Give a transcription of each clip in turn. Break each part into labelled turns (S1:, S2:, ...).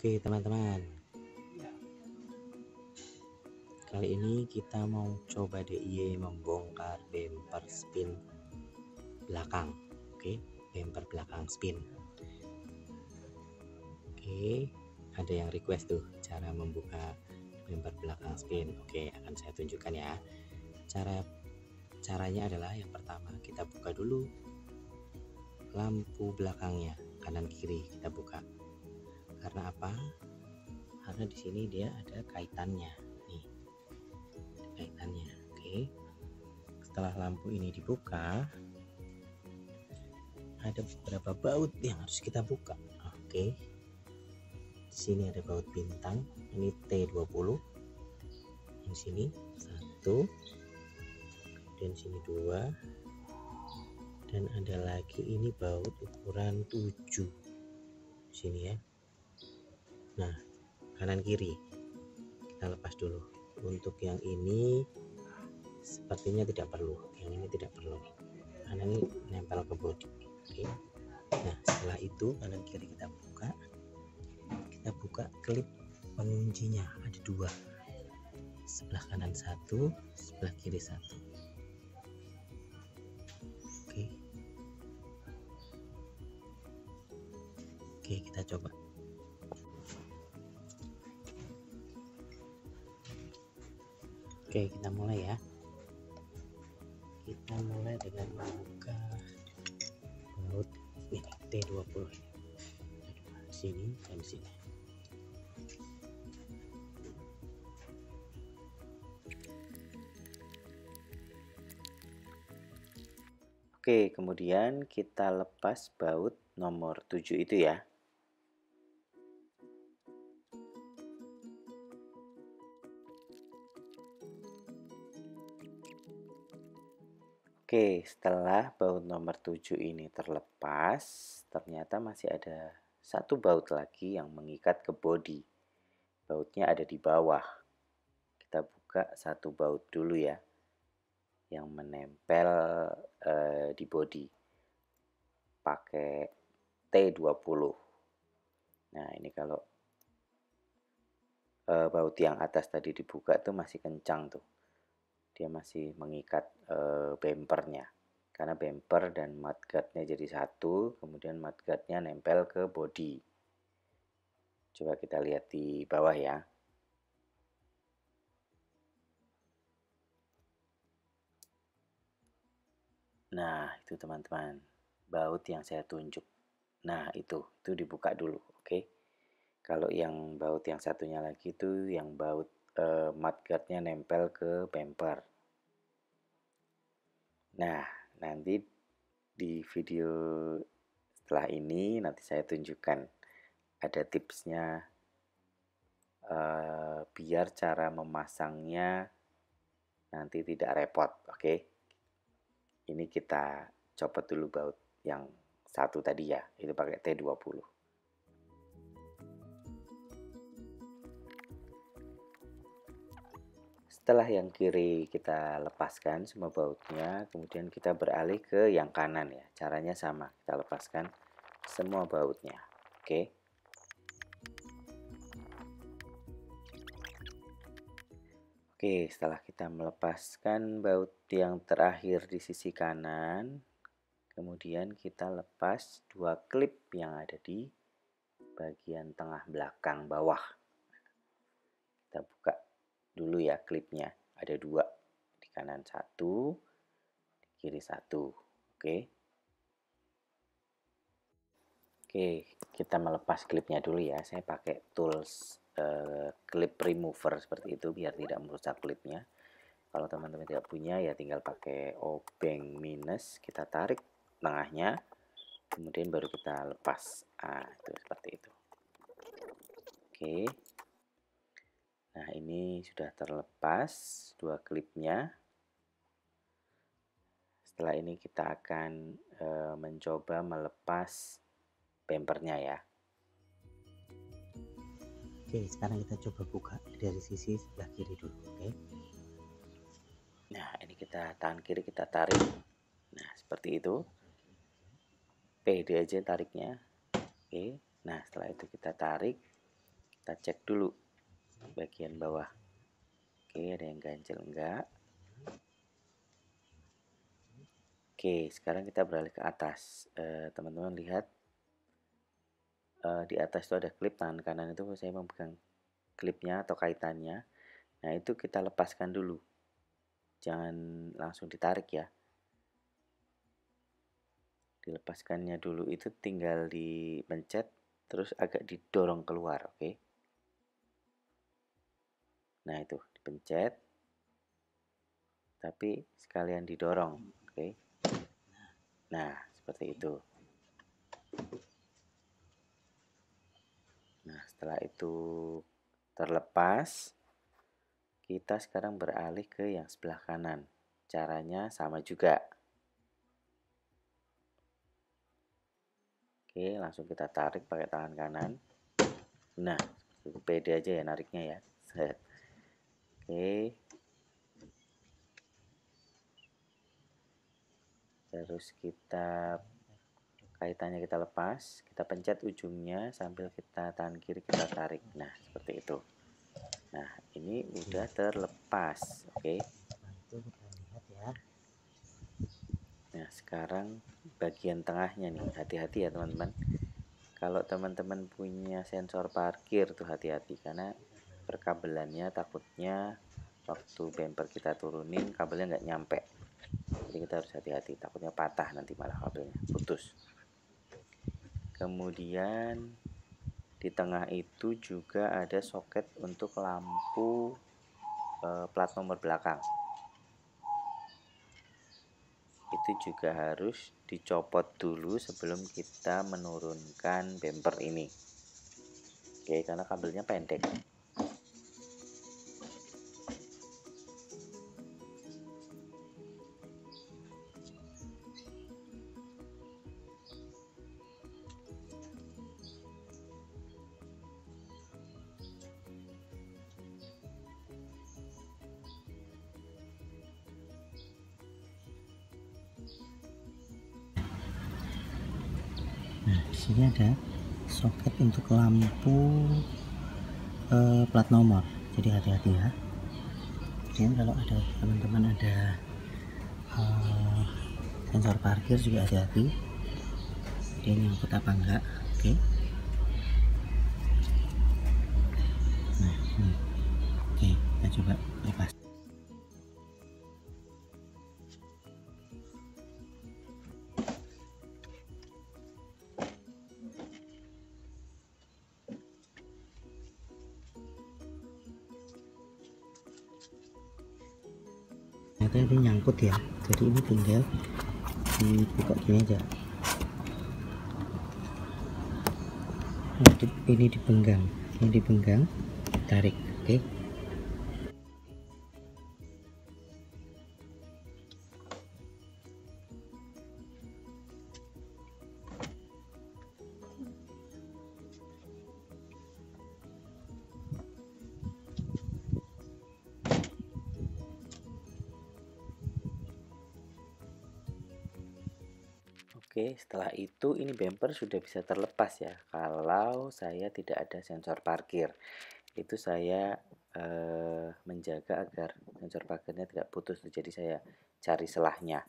S1: Oke teman-teman, kali ini kita mau coba DIY membongkar bumper spin belakang. Oke, bumper belakang spin. Oke, ada yang request tuh cara membuka bumper belakang spin. Oke, akan saya tunjukkan ya. Caranya adalah yang pertama kita buka dulu lampu belakangnya, kanan kiri kita buka. Karena apa? Karena di sini dia ada kaitannya nih, kaitannya. Oke, setelah lampu ini dibuka, ada beberapa baut yang harus kita buka. Oke, di sini ada baut bintang, ini T20, di sini 1, dan sini 2, dan ada lagi ini baut ukuran 7 di sini ya. Nah, kanan kiri kita lepas dulu. Untuk yang ini sepertinya tidak perlu, yang ini tidak perlu nih, karena ini nempel ke bodi. Oke, nah setelah itu kanan kiri kita buka klip penguncinya, ada 2, sebelah kanan 1, sebelah kiri 1. Oke, kita coba. Oke, kita mulai ya. Kita mulai dengan membuka baut ini T20 ini. Sini dan sini.
S2: Oke, kemudian kita lepas baut nomor 7 itu ya. Oke, setelah baut nomor 7 ini terlepas, ternyata masih ada satu baut lagi yang mengikat ke bodi. Bautnya ada di bawah. Kita buka satu baut dulu ya, yang menempel di bodi pakai T20. Nah, ini kalau baut yang atas tadi dibuka tuh masih kencang tuh. Dia masih mengikat bumpernya, karena bumper dan mudguardnya jadi satu, kemudian mudguardnya nempel ke bodi. Coba kita lihat di bawah ya. Nah, itu teman-teman, baut yang saya tunjuk. Nah, itu dibuka dulu, oke. Kalau yang baut yang satunya lagi itu yang baut mudguardnya nempel ke bumper. Nah, nanti di video setelah ini nanti saya tunjukkan ada tipsnya biar cara memasangnya nanti tidak repot, oke. Ini kita copot dulu baut yang satu tadi ya, itu pakai T20. Setelah yang kiri kita lepaskan semua bautnya, kemudian kita beralih ke yang kanan ya. Caranya sama, kita lepaskan semua bautnya. Oke. Oke, setelah kita melepaskan baut yang terakhir di sisi kanan, kemudian kita lepas 2 klip yang ada di bagian tengah belakang bawah. Kita buka dulu ya klipnya, ada 2, di kanan 1, di kiri 1. Oke, kita melepas klipnya dulu ya. Saya pakai tools clip remover seperti itu biar tidak merusak klipnya. Kalau teman-teman tidak punya ya tinggal pakai obeng minus, kita tarik tengahnya, kemudian baru kita lepas. Itu seperti itu. Oke. Nah, ini sudah terlepas 2 klipnya. Setelah ini kita akan mencoba melepas bumpernya ya.
S1: Oke, sekarang kita coba buka dari sisi sebelah kiri dulu. Oke.
S2: Nah, ini kita tangan kiri kita tarik. Nah, seperti itu. Pede aja tariknya. Oke. Nah, setelah itu kita tarik. Kita cek dulu bagian bawah. Oke, ada yang ganjel enggak? Oke, sekarang kita beralih ke atas. Teman-teman lihat, di atas itu ada klip, tangan kanan itu saya memegang klipnya atau kaitannya. Nah, itu kita lepaskan dulu. Jangan langsung ditarik ya. Dilepaskannya dulu itu tinggal dipencet, terus agak didorong keluar, oke? Nah, itu dipencet, tapi sekalian didorong, oke? Nah, seperti itu. Nah, setelah itu terlepas, kita sekarang beralih ke yang sebelah kanan. Caranya sama juga. Oke, langsung kita tarik pakai tangan kanan. Nah, itu pede aja ya nariknya ya. Set. Oke. Terus kita kaitannya kita lepas, kita pencet ujungnya sambil kita tangan kiri kita tarik. Nah, seperti itu. Nah, ini udah terlepas, oke.
S1: Itu kita lihat ya.
S2: Nah, sekarang bagian tengahnya nih, hati-hati ya teman-teman. Kalau teman-teman punya sensor parkir tuh hati-hati, karena perkabelannya takutnya waktu bumper kita turunin kabelnya nggak nyampe. Jadi kita harus hati-hati, takutnya patah nanti malah kabelnya, putus. Kemudian di tengah itu juga ada soket untuk lampu plat nomor belakang. Itu juga harus dicopot dulu sebelum kita menurunkan bumper ini. Oke, karena kabelnya pendek.
S1: Nah, di sini ada soket untuk lampu plat nomor. Jadi hati-hati ya. Kemudian kalau ada teman-teman ada sensor parkir juga hati-hati. Dia nyangkut apa enggak? Oke. Nah, ini. Oke, kita coba lepas. Ternyata ini nyangkut ya, jadi ini tinggal dibuka gini aja. Ini dipenggang, tarik, oke.
S2: Oke, setelah itu ini bumper sudah bisa terlepas ya. Kalau saya tidak ada sensor parkir, itu saya menjaga agar sensor parkirnya tidak putus. Jadi saya cari selahnya.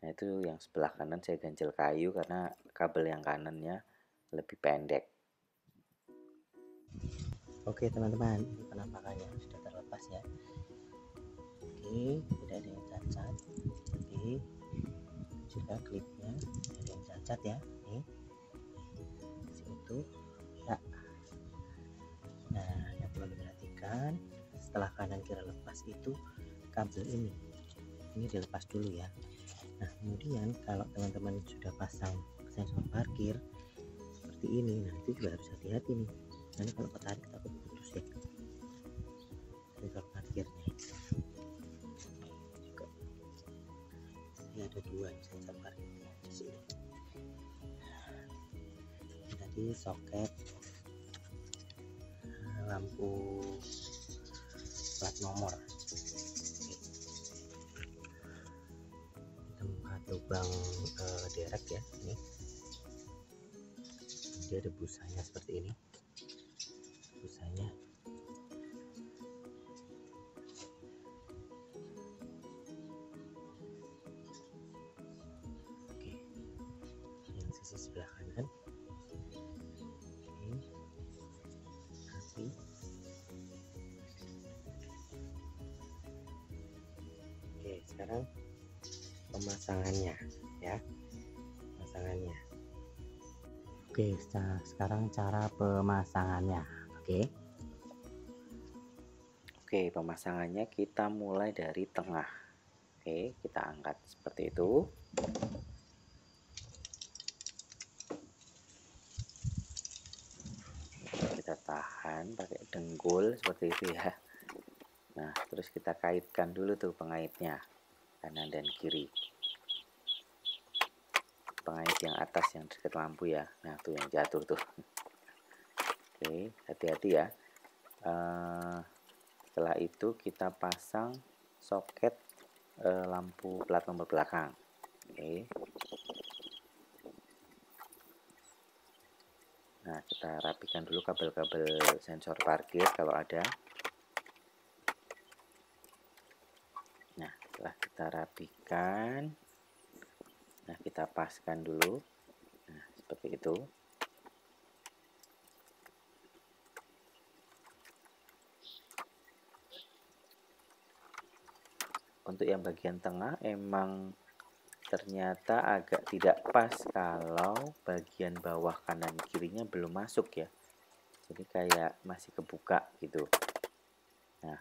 S2: Nah, itu yang sebelah kanan saya ganjel kayu karena kabel yang kanannya lebih pendek.
S1: Oke teman-teman, ini penampakannya sudah terlepas ya. Oke, tidak ada yang cacat. Oke, juga klipnya tidak ada yang cacat ya. Nih, masih utuh ya. Nah, yang perlu diperhatikan, setelah kanan kiri lepas itu kabel ini dilepas dulu ya. Nah, kemudian kalau teman-teman sudah pasang sensor parkir seperti ini, nah itu juga harus hati-hati nih, karena kalau ketarik takut putus ya sensor parkirnya. Juga ini ada dua sensor parkirnya di sini. Ini tadi soket lampu plat nomor, tempat lubang derek ya. Ini dia ada busanya seperti ini,
S2: pemasangannya ya, pemasangannya.
S1: Oke, sekarang cara pemasangannya.
S2: Oke, pemasangannya kita mulai dari tengah. Oke, kita angkat seperti itu. Kita tahan pakai dengkul seperti itu ya. Nah, terus kita kaitkan dulu tuh pengaitnya, kanan dan kiri. Pengait yang atas yang dekat lampu ya. Nah, tuh yang jatuh tuh. Oke, hati-hati ya. Setelah itu kita pasang soket lampu plat nomor belakang. Oke. Nah, kita rapikan dulu kabel-kabel sensor parkir kalau ada. Nah, setelah kita rapikan, nah kita paskan dulu. Nah, seperti itu. Untuk yang bagian tengah emang ternyata agak tidak pas kalau bagian bawah kanan kirinya belum masuk ya. Jadi kayak masih kebuka gitu. Nah,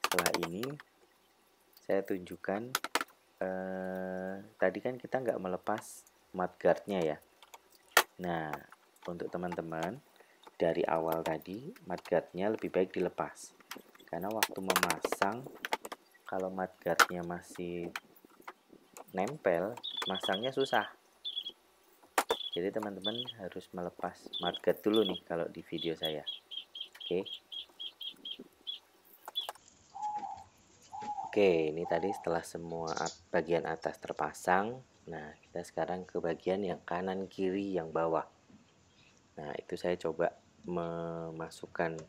S2: setelah ini saya tunjukkan tadi kan kita nggak melepas mudguardnya ya. Nah, untuk teman-teman dari awal tadi mudguardnya lebih baik dilepas, karena waktu memasang kalau mudguardnya masih nempel, masangnya susah. Jadi teman-teman harus melepas mudguard dulu nih kalau di video saya. Oke, ini tadi setelah semua bagian atas terpasang. Nah, kita sekarang ke bagian yang kanan kiri yang bawah. Nah, itu saya coba memasukkan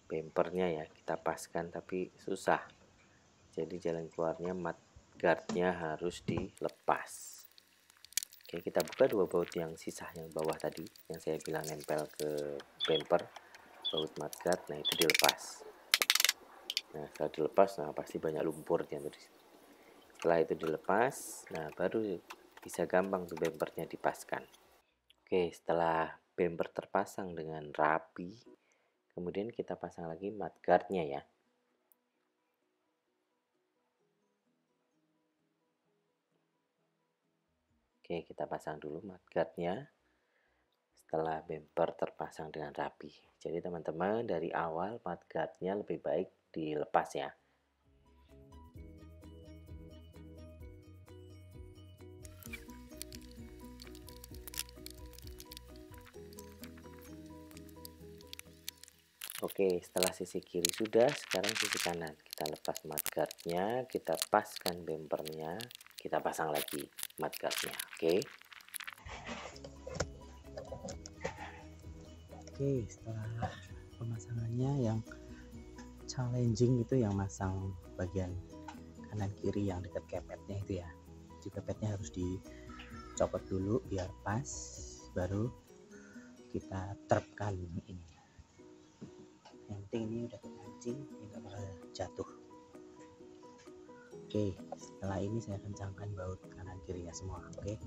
S2: bempernya ya, kita paskan tapi susah. Jadi jalan keluarnya mudguardnya harus dilepas. Oke, kita buka dua baut yang sisa yang bawah tadi, yang saya bilang nempel ke bemper, baut mudguard. Nah, itu dilepas. Nah, setelah dilepas, nah pasti banyak lumpurnya tuh. Setelah itu dilepas, nah baru bisa gampang tuh bempernya dipaskan. Oke, setelah bemper terpasang dengan rapi, kemudian kita pasang lagi mudguardnya ya. Oke, kita pasang dulu mudguardnya setelah bemper terpasang dengan rapi. Jadi teman-teman dari awal mudguardnya lebih baik dilepas ya. Oke, setelah sisi kiri sudah, sekarang sisi kanan. Kita lepas mudguardnya, kita paskan bempernya, kita pasang lagi mudguardnya.
S1: Oke, setelah pemasangannya yang challenging itu yang masang bagian kanan kiri yang dekat kepetnya itu ya. Jadi kepetnya harus dicopot dulu biar pas, baru kita terapkan ini. Yang penting ini udah kepancing, ini nggak bakal jatuh. Oke, setelah ini saya kencangkan baut kanan kirinya semua. Oke.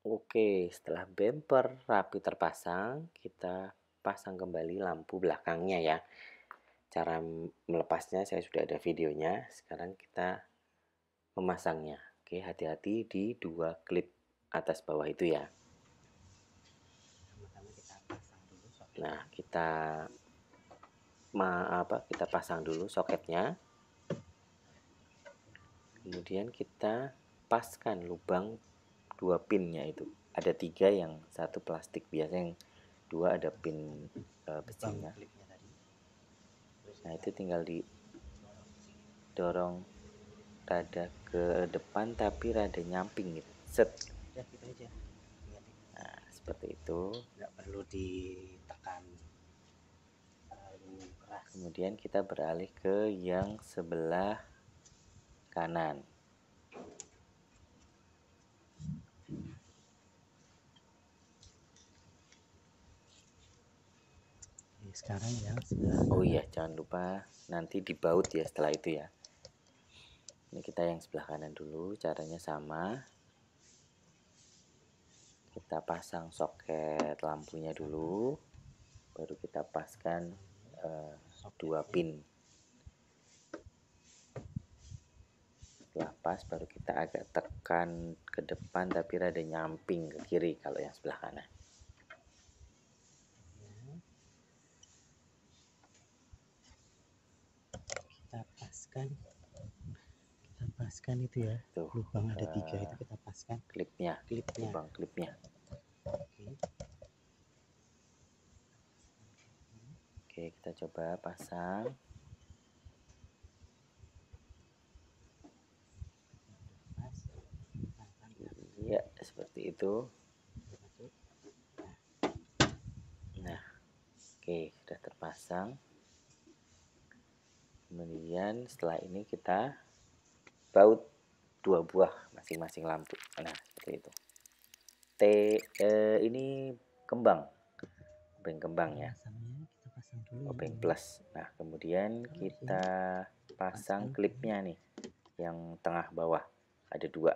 S2: Oke, setelah bemper rapi terpasang, kita pasang kembali lampu belakangnya ya. Cara melepasnya saya sudah ada videonya, sekarang kita memasangnya. Oke, hati-hati di dua klip atas bawah itu ya. Nah, kita pasang dulu soketnya. Kemudian kita paskan lubang dua pinnya itu. Ada 3 yang satu plastik, biasanya yang 2 ada pin besinya. Nah, itu tinggal didorong rada ke depan tapi rada nyamping gitu. Set.
S1: Ya gitu aja.
S2: Nah, seperti itu.
S1: Nggak perlu ditekan terlalu keras.
S2: Kemudian kita beralih ke yang sebelah kanan.
S1: Sekarang yang sebelah
S2: oh iya, jangan lupa nanti dibaut ya setelah itu ya. Ini kita yang sebelah kanan dulu, caranya sama. Kita pasang soket lampunya dulu, baru kita paskan 2 pin. Setelah pas baru kita agak tekan ke depan tapi rada nyamping ke kiri kalau yang sebelah kanan.
S1: Kita paskan itu ya.
S2: Tuh,
S1: lubang ada 3 itu kita paskan
S2: klipnya, lubang klipnya. Oke, kita coba pasang. Iya, seperti itu. Nah, oke, sudah terpasang. Kemudian setelah ini kita baut 2 buah masing-masing lampu. Nah, seperti itu. Ini kembang, obeng kembang ya, obeng plus. Nah, kemudian kita pasang klipnya nih, yang tengah bawah ada 2.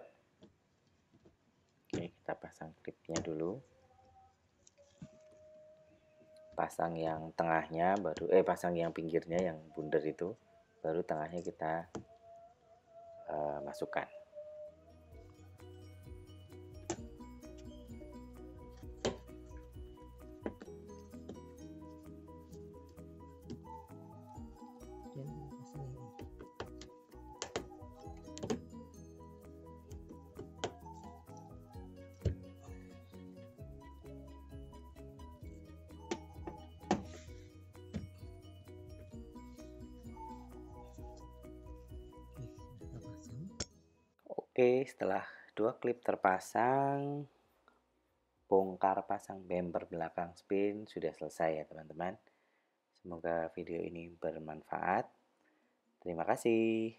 S2: Oke, kita pasang klipnya dulu. Pasang yang tengahnya baru pasang yang pinggirnya yang bundar itu, baru tengahnya kita masukkan. Oke, setelah 2 klip terpasang, bongkar pasang bumper belakang spin sudah selesai ya teman-teman. Semoga video ini bermanfaat. Terima kasih.